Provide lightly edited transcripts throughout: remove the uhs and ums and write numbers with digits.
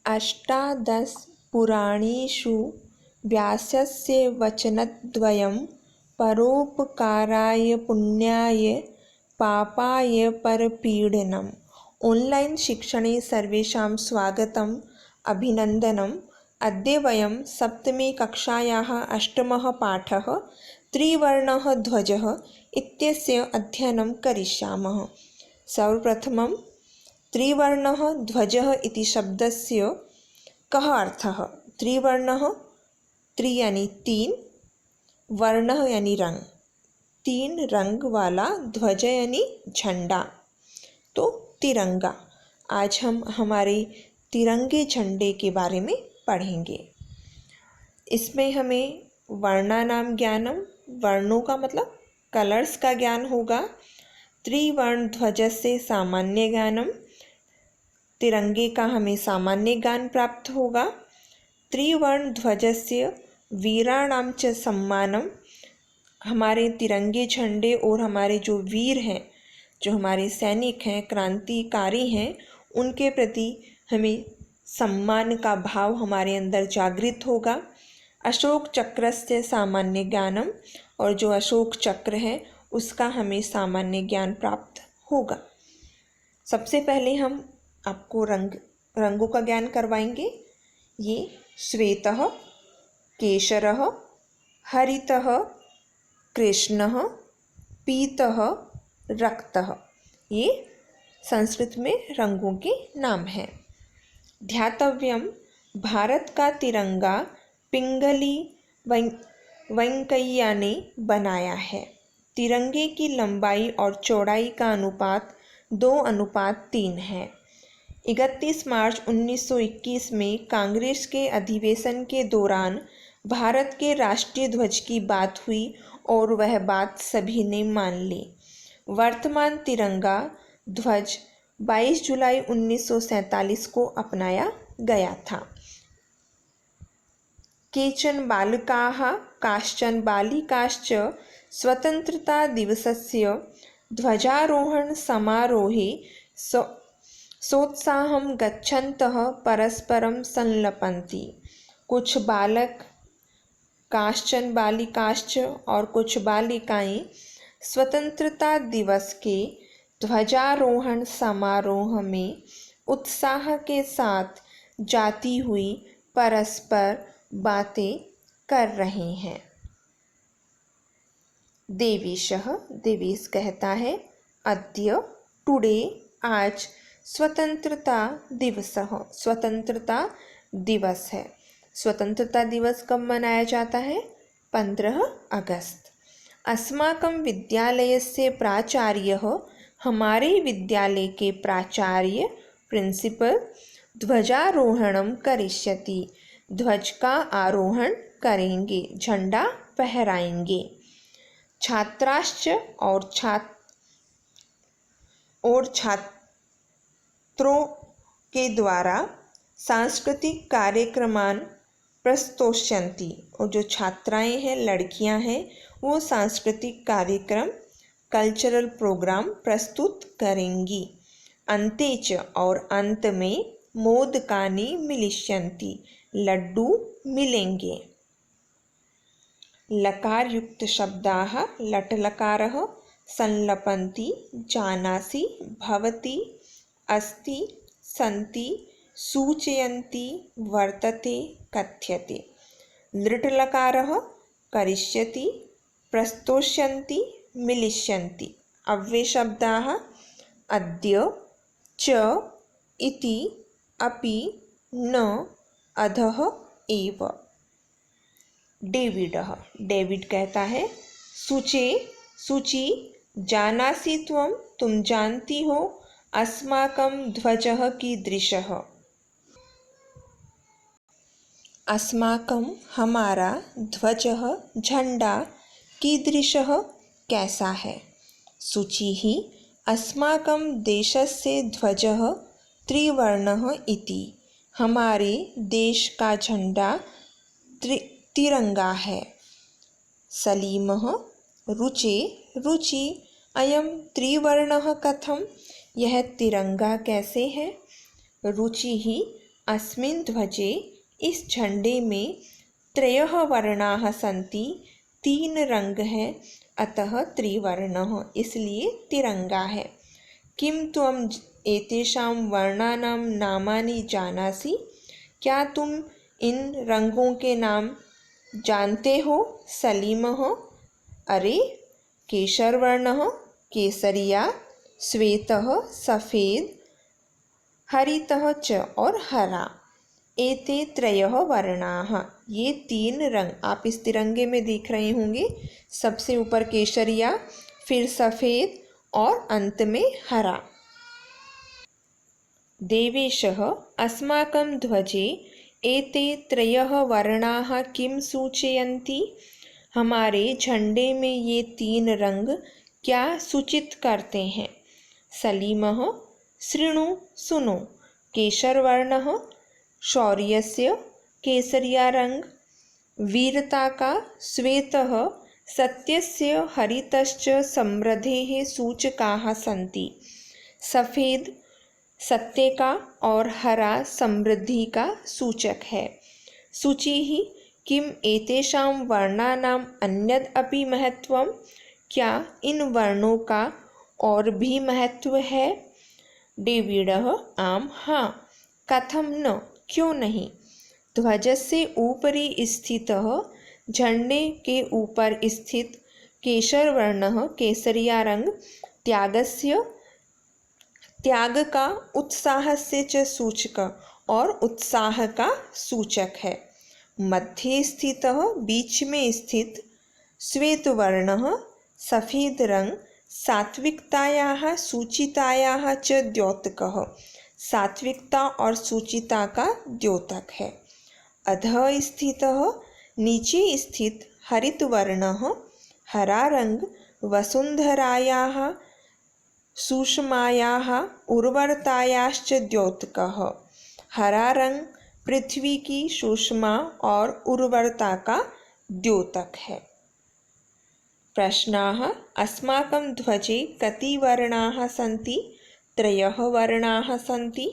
अष्टादश पुराणेषु व्यासस्य वचनद्वयं परोपकाराय पुण्याय पापाय परपीडनम्। ऑनलाइन शिक्षणे सर्वेषां स्वागतम् अभिनन्दनम्। अद्य वयं सप्तमी कक्षायाः अष्टमः पाठः त्रिवर्णः ध्वजः इत्यस्य अध्ययनं करिष्यामः। सर्वप्रथमं त्रिवर्णः ध्वजः इति शब्दस्य कः अर्थः? त्रिवर्णः, त्रि यानी तीन, वर्णः यानी रंग, तीन रंग वाला, ध्वज यानी झंडा, तो तिरंगा। आज हम हमारे तिरंगे झंडे के बारे में पढ़ेंगे। इसमें हमें वर्णानाम ज्ञानम, वर्णों का मतलब कलर्स का ज्ञान होगा। त्रिवर्ण ध्वजस्य सामान्य ज्ञानम, तिरंगे का हमें सामान्य ज्ञान प्राप्त होगा। त्रिवर्ण ध्वजस्य वीराणाम च सम्मानम, हमारे तिरंगे झंडे और हमारे जो वीर हैं, जो हमारे सैनिक हैं, क्रांतिकारी हैं, उनके प्रति हमें सम्मान का भाव हमारे अंदर जागृत होगा। अशोक चक्रस्य सामान्य ज्ञानम, और जो अशोक चक्र है उसका हमें सामान्य ज्ञान प्राप्त होगा। सबसे पहले हम आपको रंगों का ज्ञान करवाएंगे। ये श्वेतः, केशरः, हरितः, कृष्णः, पीतः, रक्तः, ये संस्कृत में रंगों के नाम हैं। ध्यातव्यम, भारत का तिरंगा पिंगली वेंकैया ने बनाया है। तिरंगे की लंबाई और चौड़ाई का अनुपात 2:3 है। 31 मार्च 1921 में कांग्रेस के अधिवेशन के दौरान भारत के राष्ट्रीय ध्वज की बात हुई और वह बात सभी ने मान ली। वर्तमान तिरंगा ध्वज 22 जुलाई 1947 को अपनाया गया था। केचन बालकाः काश्चन बालिकाश्च स्वतंत्रता दिवसस्य ध्वजारोहण समारोहे सोत्साहं गच्छन्तः परस्परं संलपन्ति। कुछ बालक, काश्चन बालिकाश्च और कुछ बालिकाएं स्वतंत्रता दिवस के ध्वजारोहण समारोह में उत्साह के साथ जाती हुई परस्पर बातें कर रहे हैं। देवीशः, देवीश कहता है अद्य, टुडे, आज स्वतंत्रता दिवसः, स्वतंत्रता दिवस है। स्वतंत्रता दिवस कब मनाया जाता है? 15 अगस्त। अस्माकं विद्यालयस्य प्राचार्यः, हमारे विद्यालय के प्राचार्य, प्रिंसिपल, ध्वजारोहणं करिष्यति, ध्वज का आरोहण करेंगे, झंडा फहराएंगे। छात्राश्च और छात्रों के द्वारा सांस्कृतिक कार्यक्रमान प्रस्तोष्यन्ति, और जो छात्राएं हैं, लड़कियां हैं, वो सांस्कृतिक कार्यक्रम, कल्चरल प्रोग्राम प्रस्तुत करेंगी। अन्ते च, और अंत में, मोदकानि मिलिष्यन्ति, लड्डू मिलेंगे। लकार युक्त शब्दाः लट् लकारः संलपन्ति, जानासि, भवति, अस्ति, सन्ति, सूचयन्ति, वर्तते, कथ्यते। लृट् लकारः करिष्यति, प्रस्तोष्यन्ति, मिलिष्यन्ति। अव्यय शब्दाः अद्य, च, इति, अपि, न, अधः एव। डेविडः, डेविड कहता है शुचे, शुचि, जानासि त्वं, तुम जानती हो, अस्माकं ध्वजः कीदृशः, अस्माकं, हमारा, ध्वजः, झंडा, कीदृशः, कैसा है। शुचिः, अस्माकं देशस्य ध्वजः त्रिवर्णः इति, हमारे देश का झंडा तिरंगा है। सलीमः, रुचे, रुचि, अयं त्रिवर्णः कथम, यह तिरंगा कैसे है। रुचिः, अस्मिन् ध्वजे इस झंडे में त्रयः वर्णाः सन्ति, 3 रंग हैं, अतः त्रिवर्णः, इसलिए तिरंगा है। किम त्वम एतेषां वर्णानां नामानि जानासि? क्या तुम इन रंगों के नाम जानते हो? सलीमः: अरे, केशरवर्णः, केसरिया, श्वेतः, सफ़ेद, हरितः च और हरा। एते त्रयः वर्णाः, ये 3 रंग आप इस तिरंगे में देख रहे होंगे। सबसे ऊपर केसरिया, फिर सफ़ेद और अंत में हरा। देवेशः अस्माकं ध्वजे एते त्रयः वर्णाः किं सूचयन्ति? हमारे झंडे में ये 3 रंग क्या सूचित करते हैं? सलीमः: शृणु, सुनो। केशरवर्णः शौर्यस्य, केसरिया रंग, वीरता का, श्वेतः सत्यस्य, हरितश्च समृद्धेः सूचकाः सन्ति। सफ़ेद सत्य का और हरा समृद्धि का सूचक है। शुचिः: किम एतेषां वर्णानाम् अन्यद् अपि महत्वम्? क्या इन वर्णों का और भी महत्व है? डेविडः: आम हाँ। कथं न, क्यों नहीं? ध्वजस्य उपरि स्थितः, झंडे के ऊपर स्थित केशरवर्णः, केसरिया रंग, त्याग का, उत्साहस्य च सूचक और उत्साह का सूचक है। मध्ये स्थितः, बीच में स्थित श्वेतवर्णः, सफ़ेद रंग, सात्विकतायाः, सूचितायाः च द्योतकः, सात्विकता और सूचिता का द्योतक है। अधः स्थितः, नीचे स्थित हरितवर्णः, हरा रंग, वसुंधरायाः, सुषमायाः, उर्वरतायाश्च द्योतकः, हरा रंग, पृथ्वी की सुषमा और उर्वरता का द्योतक है। प्रश्नाः: अस्माकं ध्वजे कति वर्णाः सन्ति? त्रयः वर्णाः सन्ति।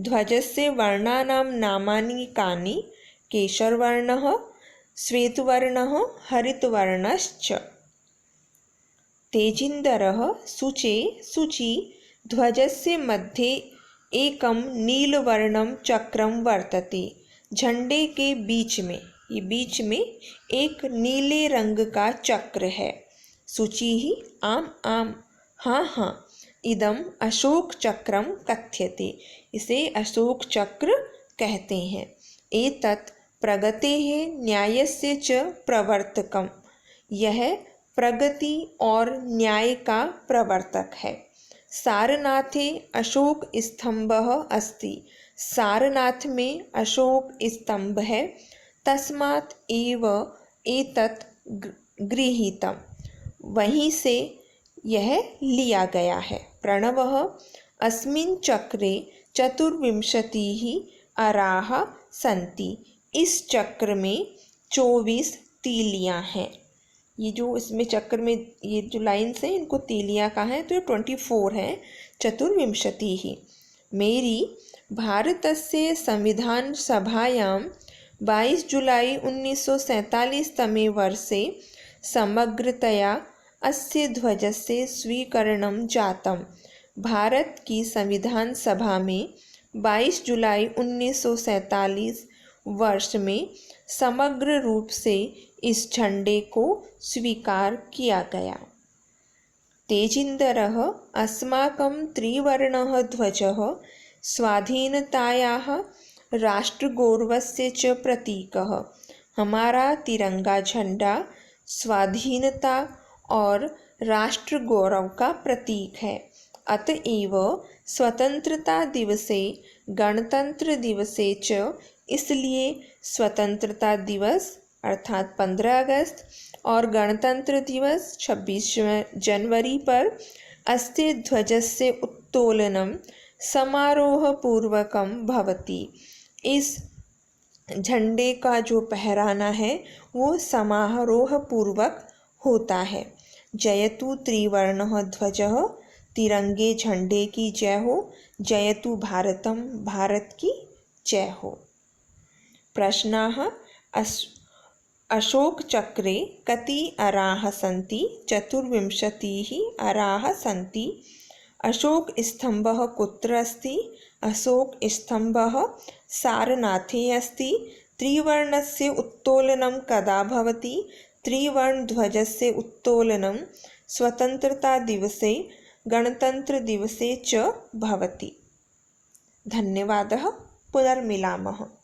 ध्वजस्य वर्णानां नामानि कानि? केशरवर्णः, श्वेतवर्णः, हरितवर्णश्च। तेजिन्दरः: शुचे, शुचि, ध्वजस्य मध्ये एकं नीलवर्णं चक्रं वर्तते। झंडे के बीच में, ये बीच में एक नीले रंग का चक्र है। शुचिः: आम आम, हाँ हाँ। इदम अशोक चक्रम कथ्यते, इसे अशोक चक्र कहते हैं। एतत् प्रगतेः न्यायस्य च प्रवर्तकम्, यह प्रगति और न्याय का प्रवर्तक है। सारनाथे अशोक स्तंभः अस्ति, सारनाथ में अशोक स्तंभ है। तस्मात् एव एतत् गृहीतम्, वहीं से यह लिया गया है। प्रणवः: अस्मिन् चक्रे 24 अराः सन्ति, इस चक्र में 24 तीलियां हैं। ये जो इसमें चक्र में ये जो लाइन्स हैं, इनको तीलियां कहा है, तो ये 24 है। 24 मेरी भारतस्य संविधान सभायां 22 जुलाई 1947 तमे वर्षे समग्रतया अस्य ध्वजस्य स्वीकरणं जातम्। भारत की संविधान सभा में 22 जुलाई 1947 वर्ष में समग्र रूप से इस झंडे को स्वीकार किया गया। तेजिन्दरः: अस्माकं त्रिवर्णः ध्वजः स्वाधीनतायाः, राष्ट्रगौरवस्य च प्रतीकः। हमारा तिरंगा झंडा स्वाधीनता और राष्ट्र गौरव का प्रतीक है। अतएव स्वतंत्रता दिवसे गणतंत्र दिवसे च, इसलिए स्वतंत्रता दिवस अर्थात 15 अगस्त और गणतंत्र दिवस 26 जनवरी पर अस्ति ध्वजस्य उत्तोलनं समारोहपूर्वकं भवति। इस झंडे का जो पहराना है वो समारोह पूर्वक होता है। जयतु त्रिवर्णः ध्वजः, तिरंगे झंडे की जय हो। जयतु भारतम, भारत की जय हो। प्रश्नाः अशोकचक्रे कति अराः सन्ति? 24 अराः सन्ति। अशोकस्तम्भः कुत्र अस्ति? अशोकस्तम्भः सारनाथे अस्ति। त्रिवर्णस्य उत्तोलनं कदा भवति? त्रिवर्णध्वजस्य उत्तोलनं स्वतन्त्रतादिवसे गणतन्त्रदिवसे च भवति। धन्यवादः। पुनर्मिलामः।